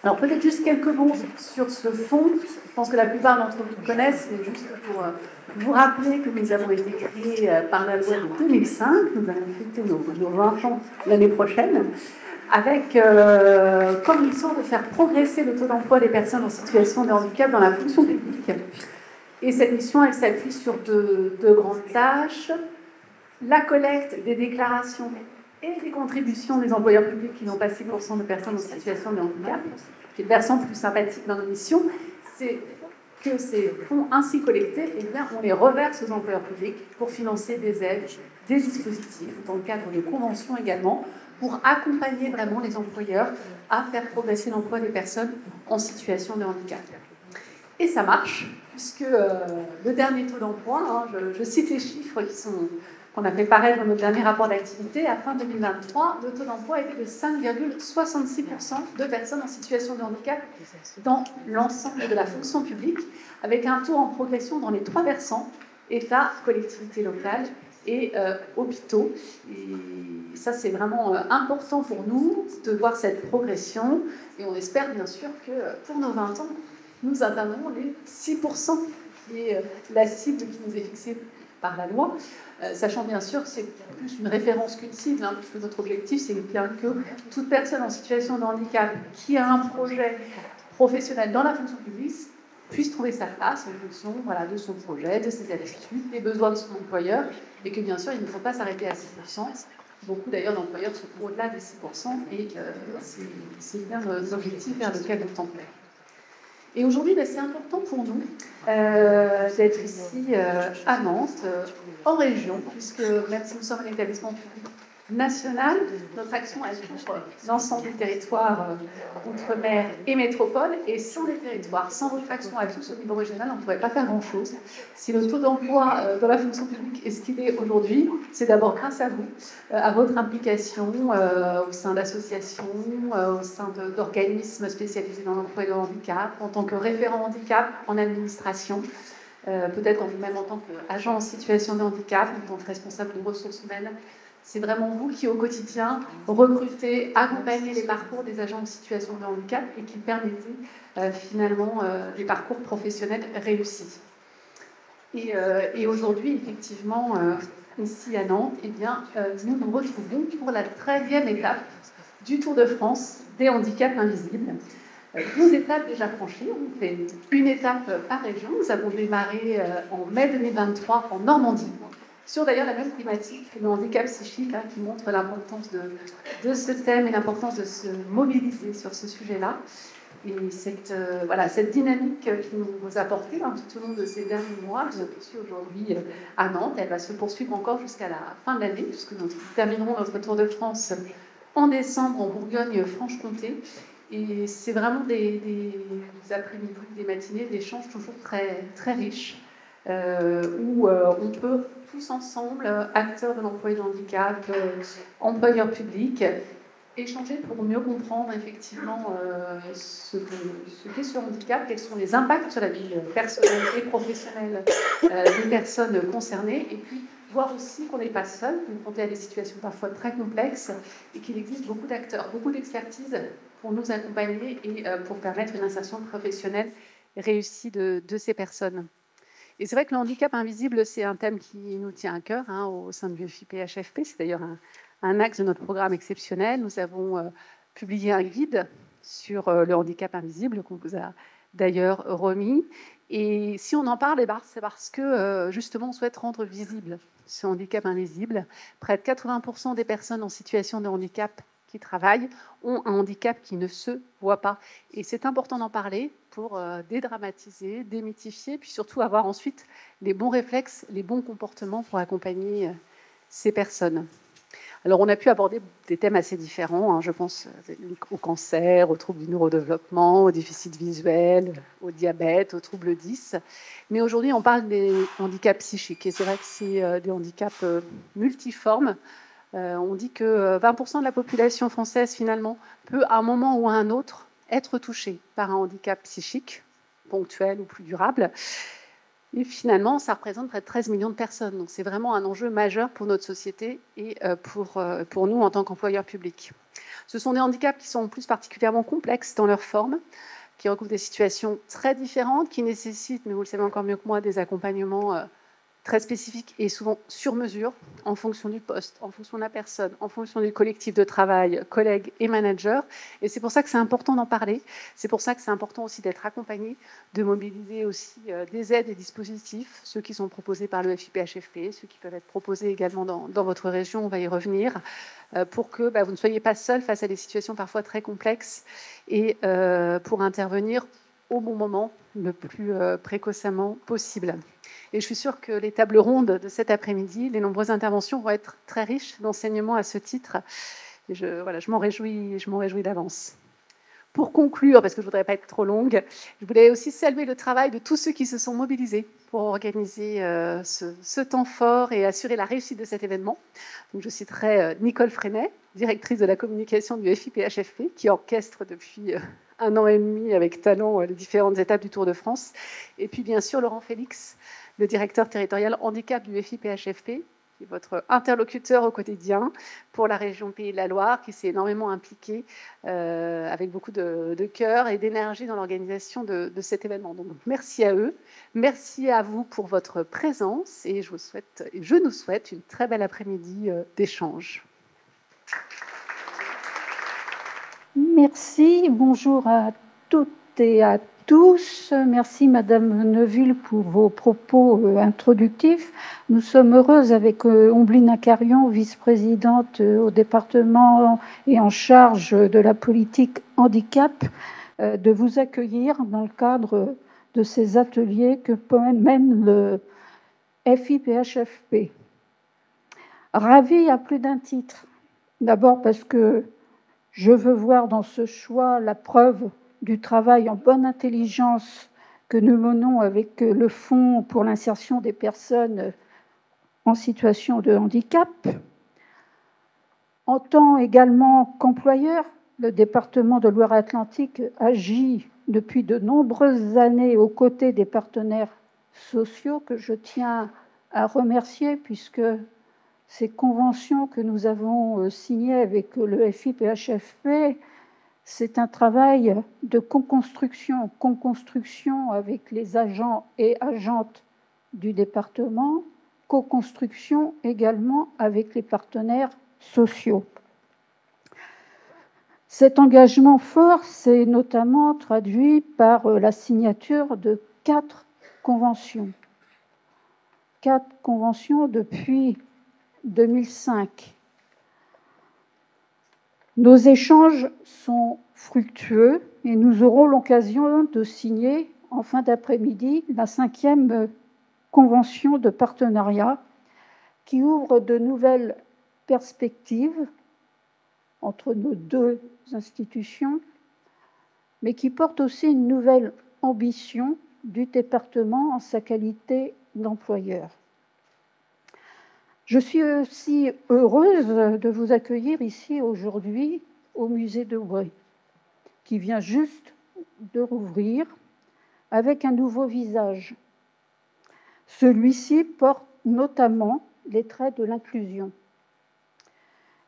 Alors peut-être juste quelques mots sur ce fonds. Je pense que la plupart d'entre vous connaissent, mais juste pour vous rappeler que nous avons été créés par la loi de 2005. Nous allons fêter nos 20 ans l'année prochaine, avec comme mission de faire progresser le taux d'emploi des personnes en situation de handicap dans la fonction publique. Et cette mission, elle s'appuie sur deux grandes tâches. La collecte des déclarations et des contributions des employeurs publics qui n'ont pas 6% de personnes en situation de handicap. Une version plus sympathique dans nos missions, c'est que ces fonds ainsi collectés, eh bien, on les reverse aux employeurs publics pour financer des aides, des dispositifs, dans le cadre de conventions également, pour accompagner vraiment les employeurs à faire progresser l'emploi des personnes en situation de handicap. Et ça marche, puisque le dernier taux d'emploi, je cite les chiffres qu'on a fait paraître dans notre dernier rapport d'activité, à fin 2023, le taux d'emploi était de 5,66% de personnes en situation de handicap dans l'ensemble de la fonction publique, avec un taux en progression dans les trois versants, État, collectivités locales et hôpitaux. Et ça, c'est vraiment important pour nous de voir cette progression, et on espère bien sûr que pour nos 20 ans, nous atteindrons les 6%, qui est la cible qui nous est fixée par la loi, sachant bien sûr que c'est plus une référence qu'une cible, puisque notre objectif, c'est bien que toute personne en situation de handicap qui a un projet professionnel dans la fonction publique puisse trouver sa place en fonction de son projet, de ses aptitudes, des besoins de son employeur, et que bien sûr, il ne faut pas s'arrêter à 6%. Beaucoup d'ailleurs d'employeurs sont au-delà des 6%, et c'est bien l'objectif vers lequel on tend. Et aujourd'hui, c'est important pour nous d'être ici à Nantes, en région, puisque même si nous sommes un établissement public national, notre action elle couvre l'ensemble des territoires outre-mer et métropole, et sans les territoires, sans votre action à tous au niveau régional, on ne pourrait pas faire grand-chose. Si le taux d'emploi dans la fonction publique est ce qu'il est aujourd'hui, c'est d'abord grâce à vous, à votre implication au sein d'associations, au sein d'organismes spécialisés dans l'emploi et le handicap, en tant que référent handicap en administration, peut-être même en tant qu'agent en situation de handicap, en tant que responsable de ressources humaines. C'est vraiment vous qui, au quotidien, recrutez, accompagnez les parcours des agents en situation de handicap et qui permettez finalement des parcours professionnels réussis. Et aujourd'hui, effectivement, ici à Nantes, eh bien, nous nous retrouvons pour la 13e étape du Tour de France des handicaps invisibles. 12 étapes déjà franchies, on fait une étape par région. Nous avons démarré en mai 2023 en Normandie, sur d'ailleurs la même thématique, le handicap psychique, qui montre l'importance de ce thème et l'importance de se mobiliser sur ce sujet-là. Et cette dynamique qui nous a porté tout au long de ces derniers mois, qui se poursuit aujourd'hui à Nantes, elle va se poursuivre encore jusqu'à la fin de l'année, puisque nous terminerons notre Tour de France en décembre en Bourgogne-Franche-Comté. Et c'est vraiment des après-midi, des matinées, des échanges toujours très, très riches, où on peut tous ensemble, acteurs de l'emploi et du handicap, employeurs publics, échanger pour mieux comprendre effectivement ce qu'est ce handicap, quels sont les impacts sur la vie personnelle et professionnelle des personnes concernées, et puis voir aussi qu'on n'est pas seul, confronté à des situations parfois très complexes, et qu'il existe beaucoup d'acteurs, beaucoup d'expertise pour nous accompagner et pour permettre une insertion professionnelle réussie de ces personnes. Et c'est vrai que le handicap invisible, c'est un thème qui nous tient à cœur au sein de l'UEFI-PHFP. C'est d'ailleurs un axe de notre programme exceptionnel. Nous avons publié un guide sur le handicap invisible qu'on vous a d'ailleurs remis. Et si on en parle, c'est parce que justement on souhaite rendre visible ce handicap invisible. Près de 80% des personnes en situation de handicap qui travaillent ont un handicap qui ne se voit pas. Et c'est important d'en parler pour dédramatiser, démythifier, puis surtout avoir ensuite les bons réflexes, les bons comportements pour accompagner ces personnes. Alors, on a pu aborder des thèmes assez différents, je pense au cancer, aux troubles du neurodéveloppement, au déficit visuel, au diabète, aux troubles 10. Mais aujourd'hui, on parle des handicaps psychiques. Et c'est vrai que c'est des handicaps multiformes. On dit que 20% de la population française, finalement, peut, à un moment ou à un autre, être touchée par un handicap psychique, ponctuel ou plus durable. Et finalement, ça représente près de 13 millions de personnes. Donc c'est vraiment un enjeu majeur pour notre société et pour nous en tant qu'employeurs publics. Ce sont des handicaps qui sont en plus particulièrement complexes dans leur forme, qui recouvrent des situations très différentes, qui nécessitent, mais vous le savez encore mieux que moi, des accompagnements très spécifiques et souvent sur mesure, en fonction du poste, en fonction de la personne, en fonction du collectif de travail, collègues et managers. Et c'est pour ça que c'est important d'en parler. C'est pour ça que c'est important aussi d'être accompagné, de mobiliser aussi des aides et dispositifs, ceux qui sont proposés par le FIPHFP, ceux qui peuvent être proposés également dans votre région, on va y revenir, pour que vous ne soyez pas seul face à des situations parfois très complexes et pour intervenir au bon moment, le plus précocement possible. Et je suis sûre que les tables rondes de cet après-midi, les nombreuses interventions vont être très riches d'enseignements à ce titre. Et je m'en réjouis d'avance. Pour conclure, parce que je ne voudrais pas être trop longue, je voulais aussi saluer le travail de tous ceux qui se sont mobilisés pour organiser ce temps fort et assurer la réussite de cet événement. Donc, je citerai Nicole Freinet, directrice de la communication du FIPHFP, qui orchestre depuis 1 an et demi avec talent les différentes étapes du Tour de France. Et puis, bien sûr, Laurent Félix, le directeur territorial handicap du FIPHFP, qui est votre interlocuteur au quotidien pour la région Pays de la Loire, qui s'est énormément impliqué avec beaucoup de cœur et d'énergie dans l'organisation de cet événement. Donc, merci à eux, merci à vous pour votre présence et je nous souhaite une très belle après-midi d'échange. Merci, bonjour à toutes et à tous. Merci Madame Neuville pour vos propos introductifs. Nous sommes heureuses avec Ombline Acarian, vice-présidente au département et en charge de la politique handicap, de vous accueillir dans le cadre de ces ateliers que mène le FIPHFP. Ravie à plus d'un titre. D'abord parce que je veux voir dans ce choix la preuve du travail en bonne intelligence que nous menons avec le Fonds pour l'insertion des personnes en situation de handicap. En tant également qu'employeur, le département de Loire-Atlantique agit depuis de nombreuses années aux côtés des partenaires sociaux que je tiens à remercier puisque ces conventions que nous avons signées avec le FIPHFP, c'est un travail de co-construction avec les agents et agentes du département, co-construction également avec les partenaires sociaux. Cet engagement fort s'est notamment traduit par la signature de 4 conventions. 4 conventions depuis 2005. Nos échanges sont fructueux et nous aurons l'occasion de signer en fin d'après-midi la 5e convention de partenariat qui ouvre de nouvelles perspectives entre nos 2 institutions, mais qui porte aussi une nouvelle ambition du département en sa qualité d'employeur. Je suis aussi heureuse de vous accueillir ici aujourd'hui au musée de Bray, qui vient juste de rouvrir avec un nouveau visage. Celui-ci porte notamment les traits de l'inclusion.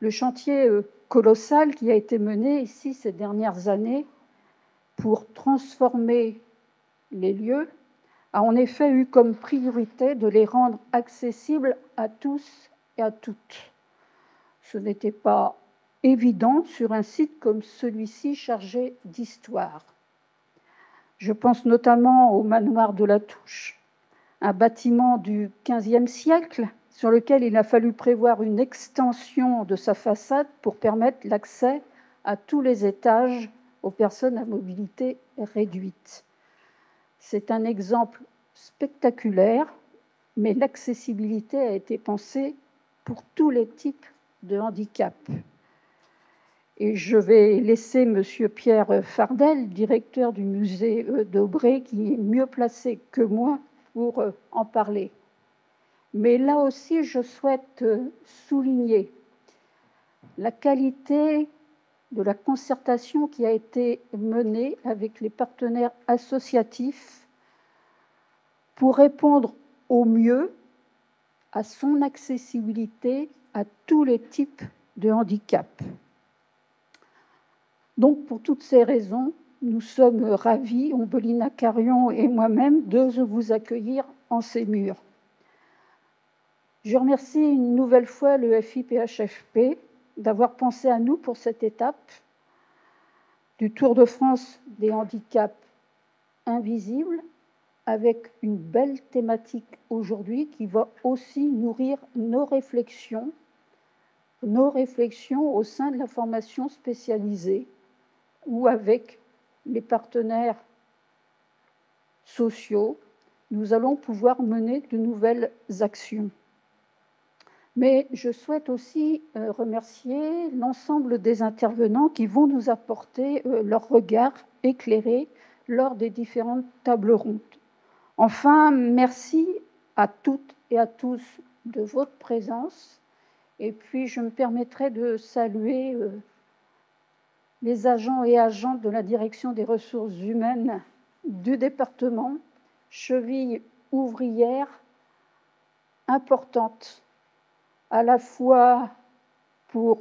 Le chantier colossal qui a été mené ici ces dernières années pour transformer les lieux a en effet eu comme priorité de les rendre accessibles à tous et à toutes. Ce n'était pas évident sur un site comme celui-ci chargé d'histoire. Je pense notamment au manoir de la Touche, un bâtiment du XVe siècle sur lequel il a fallu prévoir une extension de sa façade pour permettre l'accès à tous les étages aux personnes à mobilité réduite. C'est un exemple spectaculaire, mais l'accessibilité a été pensée pour tous les types de handicap. Et je vais laisser M. Pierre Fardel, directeur du musée d'Aubray, qui est mieux placé que moi pour en parler. Mais là aussi, je souhaite souligner la qualité de la concertation qui a été menée avec les partenaires associatifs pour répondre au mieux à son accessibilité à tous les types de handicap. Donc, pour toutes ces raisons, nous sommes ravis, Ombelina Carion et moi-même, de vous accueillir en ces murs. Je remercie une nouvelle fois le FIPHFP d'avoir pensé à nous pour cette étape du Tour de France des handicaps invisibles, avec une belle thématique aujourd'hui qui va aussi nourrir nos réflexions au sein de la formation spécialisée ou avec les partenaires sociaux, nous allons pouvoir mener de nouvelles actions. Mais je souhaite aussi remercier l'ensemble des intervenants qui vont nous apporter leur regard éclairé lors des différentes tables rondes. Enfin, merci à toutes et à tous de votre présence. Et puis, je me permettrai de saluer les agents et agentes de la direction des ressources humaines du département, cheville ouvrière importante, à la fois pour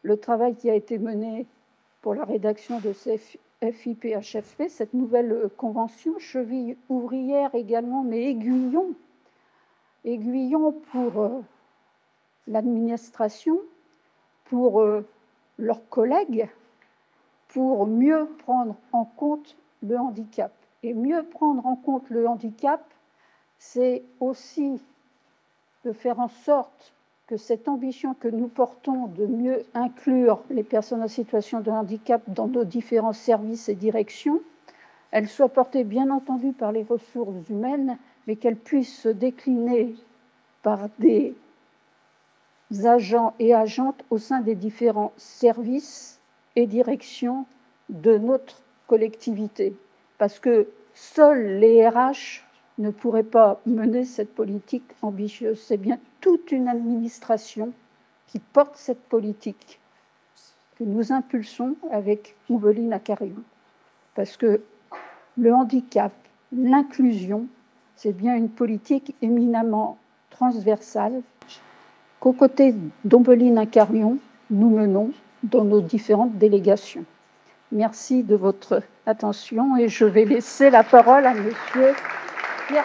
le travail qui a été mené pour la rédaction de ces FIPHFP, cette nouvelle convention, cheville ouvrière également, mais aiguillon pour l'administration, pour leurs collègues, pour mieux prendre en compte le handicap. Et mieux prendre en compte le handicap, c'est aussi de faire en sorte que cette ambition que nous portons de mieux inclure les personnes en situation de handicap dans nos différents services et directions, elle soit portée bien entendu par les ressources humaines, mais qu'elle puisse se décliner par des agents et agentes au sein des différents services et directions de notre collectivité. Parce que seuls les RH ne pourraient pas mener cette politique ambitieuse. C'est bien toute une administration qui porte cette politique que nous impulsons avec Ombelina Carion. Parce que le handicap, l'inclusion, c'est bien une politique éminemment transversale qu'aux côtés d'Ombelina Carion, nous menons dans nos différentes délégations. Merci de votre attention et je vais laisser la parole à monsieur Pierre.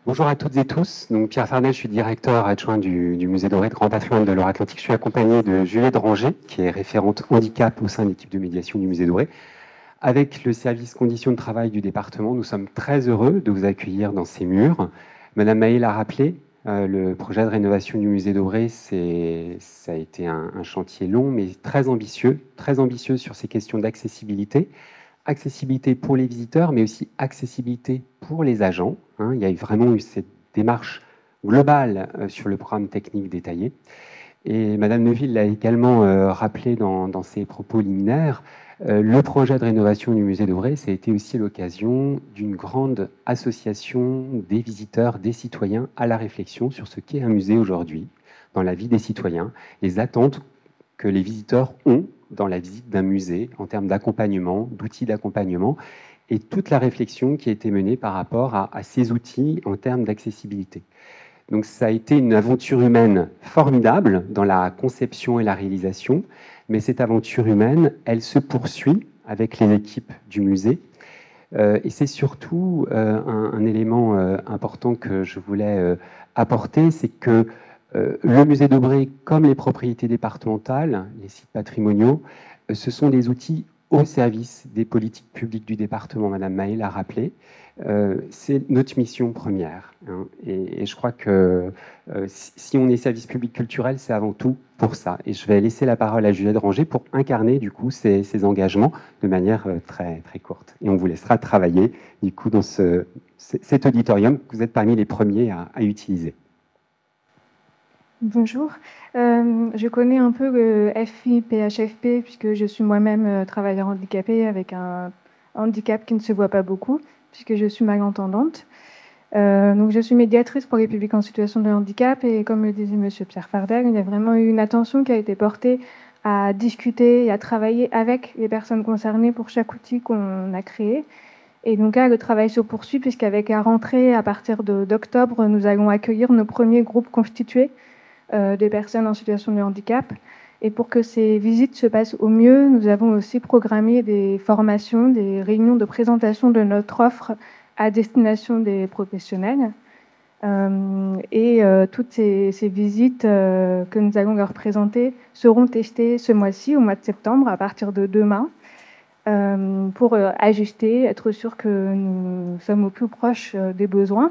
Bonjour à toutes et tous. Donc, Pierre Farnel, je suis directeur adjoint du Musée doré de Grand Patrimoine de Loire-Atlantique. Je suis accompagné de Juliette Ranger, qui est référente handicap au sein de l'équipe de médiation du Musée doré. Avec le service conditions de travail du département, nous sommes très heureux de vous accueillir dans ces murs. Madame Maë l'a rappelé, le projet de rénovation du Musée doré, ça a été un chantier long, mais très ambitieux sur ces questions d'accessibilité. Accessibilité pour les visiteurs, mais aussi accessibilité pour les agents. Il y a vraiment eu cette démarche globale sur le programme technique détaillé. Et Madame Neuville l'a également rappelé dans ses propos liminaires, le projet de rénovation du Musée doré, ça a été aussi l'occasion d'une grande association des visiteurs, des citoyens à la réflexion sur ce qu'est un musée aujourd'hui, dans la vie des citoyens, les attentes que les visiteurs ont dans la visite d'un musée en termes d'accompagnement, d'outils d'accompagnement, et toute la réflexion qui a été menée par rapport à ces outils en termes d'accessibilité. Donc ça a été une aventure humaine formidable dans la conception et la réalisation, mais cette aventure humaine, elle se poursuit avec les équipes du musée. Et c'est surtout un élément important que je voulais apporter, c'est que le musée d'Aubray, comme les propriétés départementales, les sites patrimoniaux, ce sont des outils au service des politiques publiques du département, Madame Maë l'a rappelé. C'est notre mission première. Et je crois que si on est service public culturel, c'est avant tout pour ça. Et je vais laisser la parole à Juliette Ranger pour incarner du coup ces engagements de manière très, très courte. Et on vous laissera travailler du coup dans cet auditorium que vous êtes parmi les premiers à utiliser. Bonjour, je connais un peu le FIPHFP puisque je suis moi-même travailleur handicapé avec un handicap qui ne se voit pas beaucoup puisque je suis malentendante. Donc je suis médiatrice pour les publics en situation de handicap et comme le disait Monsieur Pierre Fardel, il y a vraiment eu une attention qui a été portée à discuter et à travailler avec les personnes concernées pour chaque outil qu'on a créé. Et donc là, le travail se poursuit puisqu'avec la rentrée, à partir d'octobre, nous allons accueillir nos premiers groupes constitués de personnes en situation de handicap. Et pour que ces visites se passent au mieux, nous avons aussi programmé des formations, des réunions de présentation de notre offre à destination des professionnels. Toutes ces visites que nous allons leur présenter seront testées ce mois-ci, au mois de septembre, à partir de demain, pour ajuster, être sûr que nous sommes au plus proche des besoins.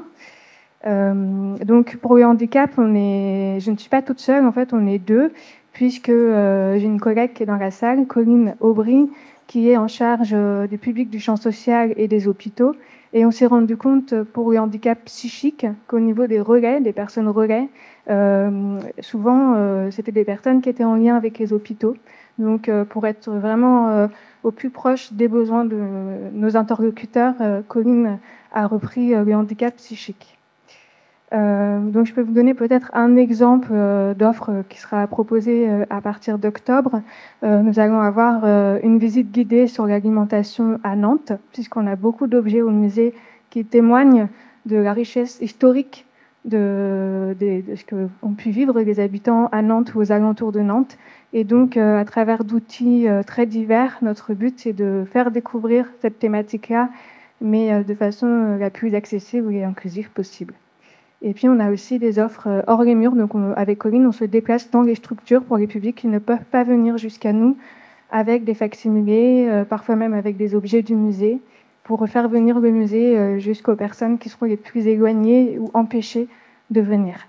Donc pour le handicap, je ne suis pas toute seule, en fait on est deux, puisque j'ai une collègue qui est dans la salle, Colline Aubry, qui est en charge du public du champ social et des hôpitaux. Et on s'est rendu compte pour le handicap psychique qu'au niveau des relais, des personnes relais, souvent c'était des personnes qui étaient en lien avec les hôpitaux. Donc pour être vraiment au plus proche des besoins de nos interlocuteurs, Colline a repris le handicap psychique. Donc je peux vous donner peut-être un exemple d'offre qui sera proposée à partir d'octobre. Nous allons avoir une visite guidée sur l'alimentation à Nantes, puisqu'on a beaucoup d'objets au musée qui témoignent de la richesse historique de ce qu'ont pu vivre les habitants à Nantes ou aux alentours de Nantes. Et donc, à travers d'outils très divers, notre but, c'est de faire découvrir cette thématique-là, mais de façon la plus accessible et inclusive possible. Et puis, on a aussi des offres hors les murs. Donc, avec Colline, on se déplace dans les structures pour les publics qui ne peuvent pas venir jusqu'à nous, avec des facsimilés, parfois même avec des objets du musée, pour faire venir le musée jusqu'aux personnes qui seront les plus éloignées ou empêchées de venir.